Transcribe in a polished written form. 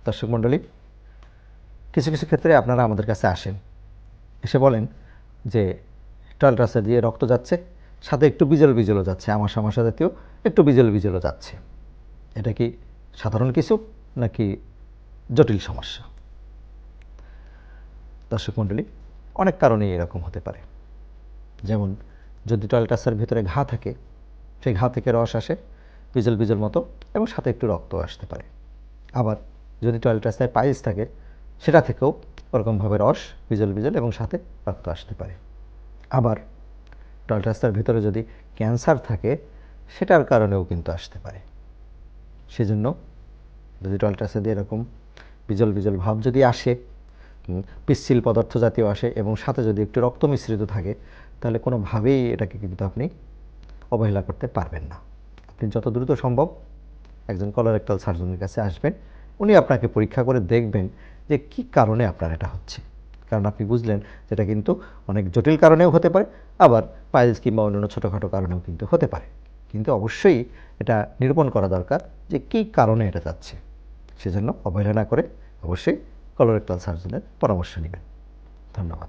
দর্শক মণ্ডলী, কিছু কিছু ক্ষেত্রে আপনারা আমাদের কাছে আসেন, এসে বলেন যে টয়লেট রাস্তা দিয়ে রক্ত যাচ্ছে, সাথে একটু বিজল বিজলও যাচ্ছে, আমার সমস্যা জাতীয় একটু বিজল বিজলও যাচ্ছে। এটা কি সাধারণ কিছু নাকি জটিল সমস্যা? দর্শক মণ্ডলী, অনেক কারণেই এরকম হতে পারে। যেমন যদি টয়লেট রাস্তার ভিতরে ঘা থাকে, সেই ঘা থেকে রস আসে বিজল বিজল মতো, এবং সাথে একটু রক্ত আসতে পারে। আবার যদি টয়লেট রাস্তায় পাইলস থাকে, সেটা থেকেও ওরকমভাবে রস বিজল বিজল এবং সাথে রক্ত আসতে পারে। আবার টয়লেট রাস্তার ভিতরে যদি ক্যান্সার থাকে, সেটার কারণেও কিন্তু আসতে পারে। সেজন্য যদি টয়লেট রাস্তা দিয়ে এরকম বিজল বিজল ভাব যদি আসে, পিচ্ছিল পদার্থ জাতীয় আসে এবং সাথে যদি একটু রক্ত মিশ্রিত থাকে, তাহলে কোনোভাবেই এটাকে কিন্তু আপনি অবহেলা করতে পারবেন না। আপনি যত দ্রুত সম্ভব একজন কলোরেক্টাল সার্জনের কাছে আসবেন। উনি আপনাকে পরীক্ষা করে দেখবেন যে কী কারণে আপনার এটা হচ্ছে। কারণ আপনি বুঝলেন যেটা কিন্তু অনেক জটিল কারণেও হতে পারে, আবার পাইলস কিংবা অন্যান্য ছোটোখাটো কারণেও কিন্তু হতে পারে। কিন্তু অবশ্যই এটা নিরূপণ করা দরকার যে কী কারণে এটা যাচ্ছে। সেজন্য অবহেলা না করে অবশ্যই কলোরেক্টাল সার্জনের পরামর্শ নেবেন। ধন্যবাদ।